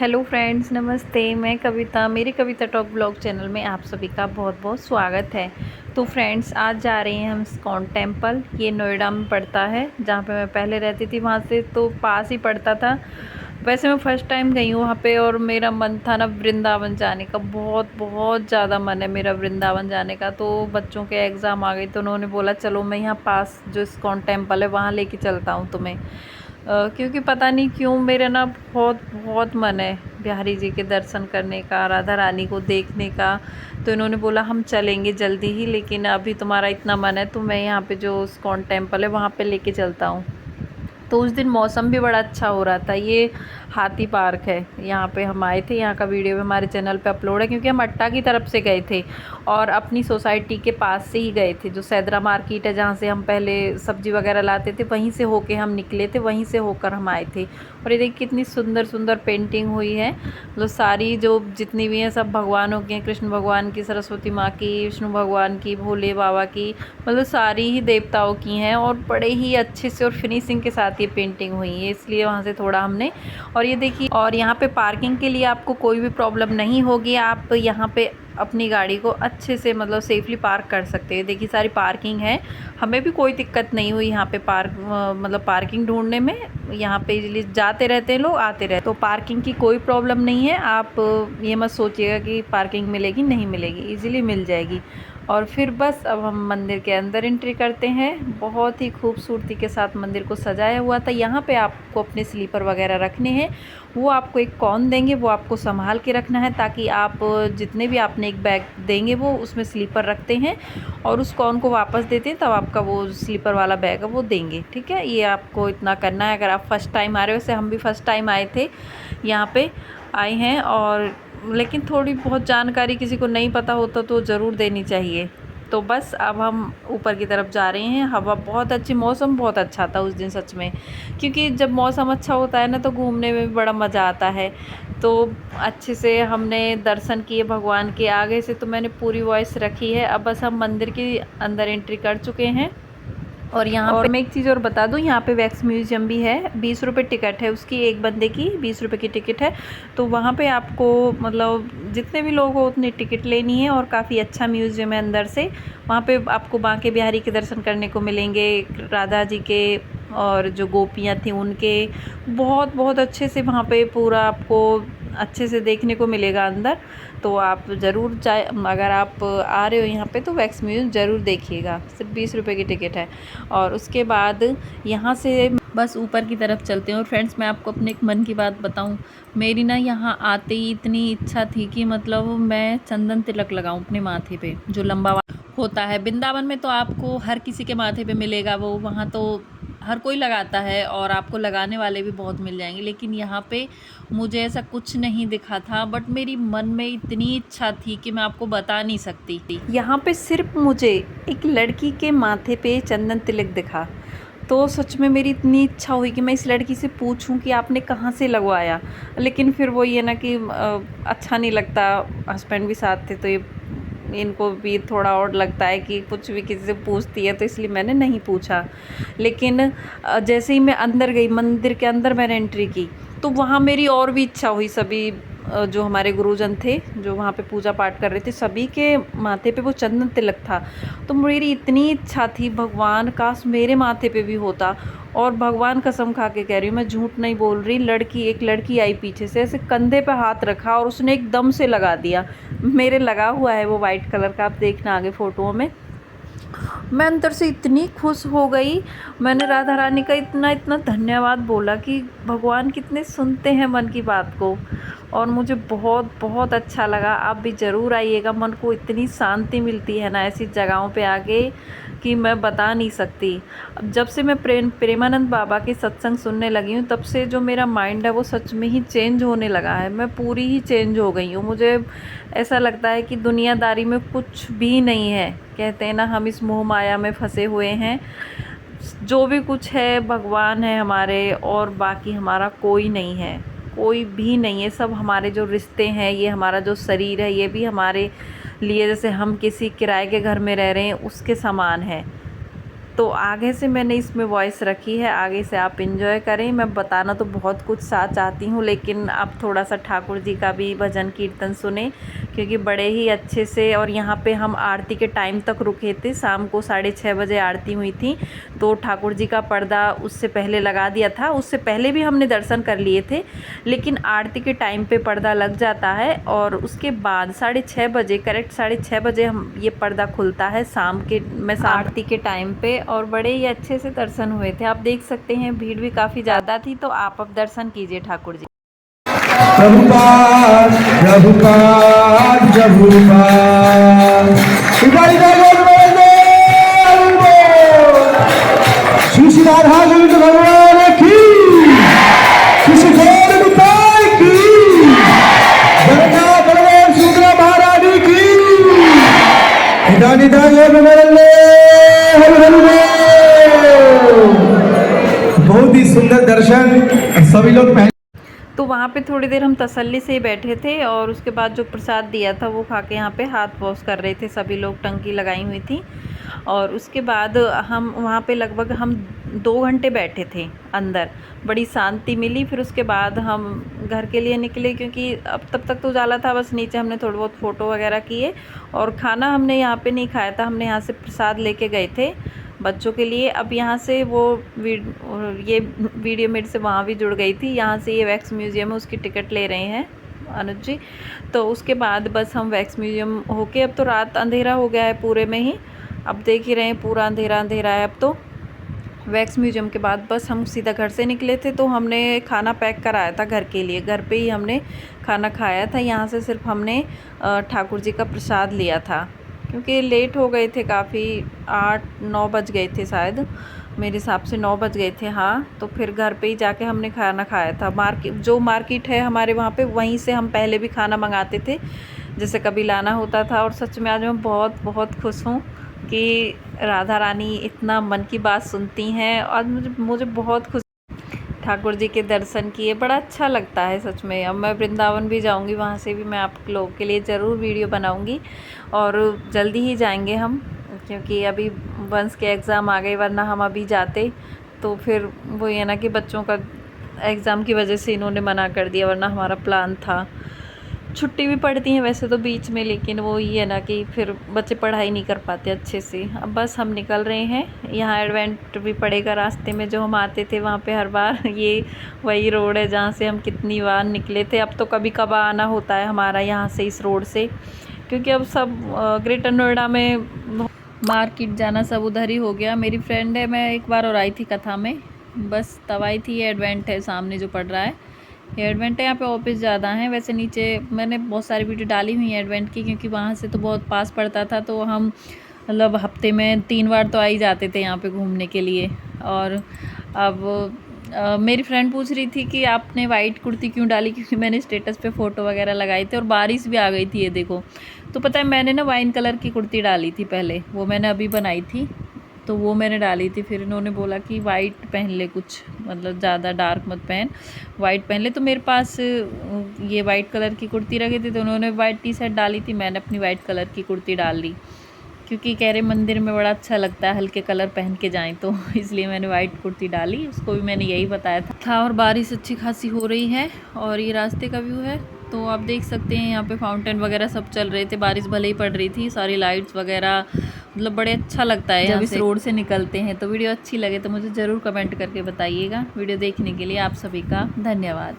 Hello friends, नमस्ते। मैं कविता, मेरे कविता टॉक ब्लॉग चैनल में आप सभी का बहुत बहुत स्वागत है। तो फ्रेंड्स, आज जा रहे हैं हम इस्कॉन टेम्पल। ये नोएडा में पड़ता है, जहाँ पे मैं पहले रहती थी। वहाँ से तो पास ही पड़ता था। वैसे मैं फ़र्स्ट टाइम गई हूँ वहाँ पे, और मेरा मन था ना वृंदावन जाने का। बहुत बहुत ज़्यादा मन है मेरा वृंदावन जाने का। तो बच्चों के एग्ज़ाम आ गए तो उन्होंने बोला चलो मैं यहाँ पास जो इस्कॉन टेम्पल है वहाँ लेके चलता हूँ तुम्हें। क्योंकि पता नहीं क्यों मेरा ना बहुत बहुत मन है बिहारी जी के दर्शन करने का, राधा रानी को देखने का। तो इन्होंने बोला हम चलेंगे जल्दी ही, लेकिन अभी तुम्हारा इतना मन है तो मैं यहाँ पे जो इस्कॉन टेम्पल है वहाँ पे लेके चलता हूँ। तो उस दिन मौसम भी बड़ा अच्छा हो रहा था। ये हाथी पार्क है, यहाँ पे हम आए थे। यहाँ का वीडियो भी हमारे चैनल पे अपलोड है, क्योंकि हम अट्टा की तरफ से गए थे और अपनी सोसाइटी के पास से ही गए थे। जो सैदरा मार्केट है, जहाँ से हम पहले सब्जी वगैरह लाते थे, वहीं से होके हम निकले थे, वहीं से होकर हम आए थे। और ये देखिए कितनी सुंदर सुंदर पेंटिंग हुई है। मतलब सारी जो जितनी भी हैं सब भगवानों की हैं। कृष्ण भगवान की, सरस्वती माँ की, विष्णु भगवान की, भोले बाबा की, मतलब सारी ही देवताओं की हैं। और बड़े ही अच्छे से और फिनिशिंग के साथ ये पेंटिंग हुई है, इसलिए वहाँ से थोड़ा हमने। और ये देखिए, और यहाँ पे पार्किंग के लिए आपको कोई भी प्रॉब्लम नहीं होगी। आप यहाँ पे अपनी गाड़ी को अच्छे से मतलब सेफली पार्क कर सकते हैं। देखिए सारी पार्किंग है, हमें भी कोई दिक्कत नहीं हुई यहाँ पे मतलब पार्किंग ढूंढने में। यहाँ पे इजीली जाते रहते हैं लोग, आते रहते, तो पार्किंग की कोई प्रॉब्लम नहीं है। आप ये मत सोचिएगा कि पार्किंग मिलेगी, नहीं मिलेगी, इजीली मिल जाएगी। और फिर बस अब हम मंदिर के अंदर एंट्री करते हैं। बहुत ही खूबसूरती के साथ मंदिर को सजाया हुआ था। यहाँ पे आपको अपने स्लीपर वगैरह रखने हैं, वो आपको एक कौन देंगे, वो आपको संभाल के रखना है, ताकि आप जितने भी आपने एक बैग देंगे वो उसमें स्लीपर रखते हैं और उस कौन को वापस देते हैं, तब आपका वो स्लीपर वाला बैग है वो देंगे। ठीक है, ये आपको इतना करना है अगर आप फर्स्ट टाइम आ रहे हो। वैसे हम भी फर्स्ट टाइम आए थे, यहाँ पे आए हैं। और लेकिन थोड़ी बहुत जानकारी किसी को नहीं पता होता तो ज़रूर देनी चाहिए। तो बस अब हम ऊपर की तरफ जा रहे हैं। हवा बहुत अच्छी, मौसम बहुत अच्छा था उस दिन सच में, क्योंकि जब मौसम अच्छा होता है ना तो घूमने में भी बड़ा मज़ा आता है। तो अच्छे से हमने दर्शन किए भगवान के। आगे से तो मैंने पूरी वॉइस रखी है। अब बस हम मंदिर के अंदर एंट्री कर चुके हैं। और यहाँ पे मैं एक चीज़ और बता दूँ, यहाँ पे वैक्स म्यूज़ियम भी है। 20 रुपये टिकट है उसकी, एक बंदे की 20 रुपये की टिकट है। तो वहाँ पे आपको मतलब जितने भी लोग हो उतनी टिकट लेनी है। और काफ़ी अच्छा म्यूज़ियम है अंदर से। वहाँ पे आपको बांके बिहारी के दर्शन करने को मिलेंगे, राधा जी के, और जो गोपियाँ थी उनके। बहुत बहुत अच्छे से वहाँ पे पूरा आपको अच्छे से देखने को मिलेगा अंदर। तो आप ज़रूर चाहे, अगर आप आ रहे हो यहाँ पे तो वैक्स म्यूज़ियम ज़रूर देखिएगा। सिर्फ 20 रुपये की टिकट है। और उसके बाद यहाँ से बस ऊपर की तरफ चलते हैं। और फ्रेंड्स, मैं आपको अपने एक मन की बात बताऊँ, मेरी ना यहाँ आते ही इतनी इच्छा थी कि मतलब मैं चंदन तिलक लगाऊँ अपने माथे पे, जो लंबा होता है। वृंदावन में तो आपको हर किसी के माथे पे मिलेगा वो, वहाँ तो हर कोई लगाता है और आपको लगाने वाले भी बहुत मिल जाएंगे। लेकिन यहाँ पे मुझे ऐसा कुछ नहीं दिखा था, बट मेरी मन में इतनी इच्छा थी कि मैं आपको बता नहीं सकती। यहाँ पे सिर्फ मुझे एक लड़की के माथे पे चंदन तिलक दिखा। तो सच में मेरी इतनी इच्छा हुई कि मैं इस लड़की से पूछूं कि आपने कहाँ से लगवाया। लेकिन फिर वो ये ना कि अच्छा नहीं लगता, हस्बैंड भी साथ थे तो ये इनको भी थोड़ा और लगता है कि कुछ भी किसी से पूछती है, तो इसलिए मैंने नहीं पूछा। लेकिन जैसे ही मैं अंदर गई, मंदिर के अंदर मैंने एंट्री की, तो वहाँ मेरी और भी इच्छा हुई। सभी जो हमारे गुरुजन थे जो वहाँ पे पूजा पाठ कर रहे थे, सभी के माथे पे वो चंदन तिलक था। तो मेरी इतनी इच्छा थी, भगवान काश मेरे माथे पे भी होता। और भगवान कसम खा के कह रही हूँ, मैं झूठ नहीं बोल रही, एक लड़की आई पीछे से, ऐसे कंधे पे हाथ रखा और उसने एकदम से लगा दिया। मेरे लगा हुआ है वो वाइट कलर का, आप देखना आगे फ़ोटो में। मैं अंदर से इतनी खुश हो गई। मैंने राधा रानी का इतना इतना धन्यवाद बोला कि भगवान कितने सुनते हैं मन की बात को। और मुझे बहुत बहुत अच्छा लगा। आप भी ज़रूर आइएगा, मन को इतनी शांति मिलती है ना ऐसी जगहों पे आके कि मैं बता नहीं सकती। अब जब से मैं प्रेमानंद बाबा के सत्संग सुनने लगी हूँ, तब से जो मेरा माइंड है वो सच में ही चेंज होने लगा है। मैं पूरी ही चेंज हो गई हूँ। मुझे ऐसा लगता है कि दुनियादारी में कुछ भी नहीं है। कहते हैं ना, हम इस मोह माया में फंसे हुए हैं। जो भी कुछ है भगवान है हमारे, और बाकी हमारा कोई नहीं है, कोई भी नहीं है। सब हमारे जो रिश्ते हैं, ये हमारा जो शरीर है, ये भी हमारे लिए जैसे हम किसी किराए के घर में रह रहे हैं उसके समान है। तो आगे से मैंने इसमें वॉइस रखी है, आगे से आप इंजॉय करें। मैं बताना तो बहुत कुछ सा चाहती हूँ, लेकिन आप थोड़ा सा ठाकुर जी का भी भजन कीर्तन सुने, क्योंकि बड़े ही अच्छे से। और यहाँ पे हम आरती के टाइम तक रुके थे, शाम को 6:30 बजे आरती हुई थी, तो ठाकुर जी का पर्दा उससे पहले लगा दिया था। उससे पहले भी हमने दर्शन कर लिए थे, लेकिन आरती के टाइम पे पर्दा लग जाता है, और उसके बाद 6:30 बजे, करेक्ट 6:30 बजे हम ये पर्दा खुलता है शाम के आरती के टाइम पे। और बड़े ही अच्छे से दर्शन हुए थे। आप देख सकते हैं भीड़ भी काफ़ी ज़्यादा थी, तो आप अब दर्शन कीजिए ठाकुर जी। प्रभुपाद प्रभुपाद प्रभुपाद श्री श्री राधा गोविंद भगवान की, श्री श्री गौर निताय की, जगन्नाथ बलदेव सुभद्रा महारानी की, निता निता बहुत ही सुंदर दर्शन। सभी लोग तो वहाँ पे थोड़ी देर हम तसल्ली से ही बैठे थे, और उसके बाद जो प्रसाद दिया था वो खा के यहाँ पे हाथ वॉश कर रहे थे सभी लोग, टंकी लगाई हुई थी। और उसके बाद हम वहाँ पे लगभग हम 2 घंटे बैठे थे अंदर, बड़ी शांति मिली। फिर उसके बाद हम घर के लिए निकले, क्योंकि अब तब तक तो उजाला था। बस नीचे हमने थोड़ा बहुत फ़ोटो वगैरह किए, और खाना हमने यहाँ पे नहीं खाया था, हमने यहाँ से प्रसाद लेके गए थे बच्चों के लिए। अब यहाँ से वो ये वीडियो मेरे से वहाँ भी जुड़ गई थी। यहाँ से ये वैक्स म्यूज़ियम है, उसकी टिकट ले रहे हैं अनुज जी। तो उसके बाद बस हम वैक्स म्यूज़ियम होके, अब तो रात अंधेरा हो गया है पूरे में ही, अब देख ही रहे हैं पूरा अंधेरा अंधेरा है अब तो। वैक्स म्यूज़ियम के बाद बस हम सीधा घर से निकले थे, तो हमने खाना पैक कराया था घर के लिए, घर पे ही हमने खाना खाया था। यहाँ से सिर्फ हमने ठाकुर जी का प्रसाद लिया था, क्योंकि लेट हो गए थे काफ़ी, 8-9 बज गए थे शायद, मेरे हिसाब से 9 बज गए थे हाँ। तो फिर घर पे ही जाके हमने खाना खाया था। जो मार्केट है हमारे वहाँ पे, वहीं से हम पहले भी खाना मंगाते थे जैसे कभी लाना होता था। और सच में आज मैं बहुत बहुत खुश हूँ कि राधा रानी इतना मन की बात सुनती हैं, और मुझे बहुत खुश, ठाकुर जी के दर्शन किए, बड़ा अच्छा लगता है सच में। अब मैं वृंदावन भी जाऊंगी, वहाँ से भी मैं आप लोगों के लिए ज़रूर वीडियो बनाऊंगी, और जल्दी ही जाएंगे हम, क्योंकि अभी वंश के एग्ज़ाम आ गए, वरना हम अभी जाते तो फिर वो ये ना कि बच्चों का एग्ज़ाम की वजह से इन्होंने मना कर दिया, वरना हमारा प्लान था। छुट्टी भी पड़ती हैं वैसे तो बीच में, लेकिन वो ये है ना कि फिर बच्चे पढ़ाई नहीं कर पाते अच्छे से। अब बस हम निकल रहे हैं। यहाँ एडवेंट भी पड़ेगा रास्ते में, जो हम आते थे वहाँ पे हर बार। ये वही रोड है जहाँ से हम कितनी बार निकले थे। अब तो कभी कभार आना होता है हमारा यहाँ से, इस रोड से, क्योंकि अब सब ग्रेटर नोएडा में मार्केट जाना सब उधर ही हो गया। मेरी फ्रेंड है, मैं एक बार और आई थी कथा में, बस तब आई थी। ये एडवेंट है सामने जो पड़ रहा है, ये एडवेंट है। यहाँ पे ऑफिस ज़्यादा हैं, वैसे नीचे मैंने बहुत सारी वीडियो डाली हुई है एडवेंट की, क्योंकि वहाँ से तो बहुत पास पड़ता था, तो हम मतलब हफ्ते में 3 बार तो आ ही जाते थे यहाँ पे घूमने के लिए। और अब मेरी फ्रेंड पूछ रही थी कि आपने वाइट कुर्ती क्यों डाली, क्योंकि मैंने स्टेटस पे फ़ोटो वगैरह लगाए थे, और बारिश भी आ गई थी ये देखो। तो पता है मैंने ना वाइन कलर की कुर्ती डाली थी पहले, वो मैंने अभी बनाई थी, तो वो मैंने डाली थी। फिर इन्होंने बोला कि वाइट पहन ले, कुछ मतलब ज़्यादा डार्क मत पहन, वाइट पहन ले। तो मेरे पास ये वाइट कलर की कुर्ती रखी थी, तो उन्होंने वाइट टी शर्ट डाली थी, मैंने अपनी वाइट कलर की कुर्ती डाल ली, क्योंकि कह रहे मंदिर में बड़ा अच्छा लगता है हल्के कलर पहन के जाएं, तो इसलिए मैंने वाइट कुर्ती डाली। उसको भी मैंने यही बताया था। और बारिश अच्छी खासी हो रही है, और ये रास्ते का व्यू है, तो आप देख सकते हैं यहाँ पे फाउंटेन वगैरह सब चल रहे थे। बारिश भले ही पड़ रही थी, सारी लाइट्स वगैरह, मतलब बड़े अच्छा लगता है जब इस रोड से निकलते हैं। तो वीडियो अच्छी लगे तो मुझे ज़रूर कमेंट करके बताइएगा। वीडियो देखने के लिए आप सभी का धन्यवाद।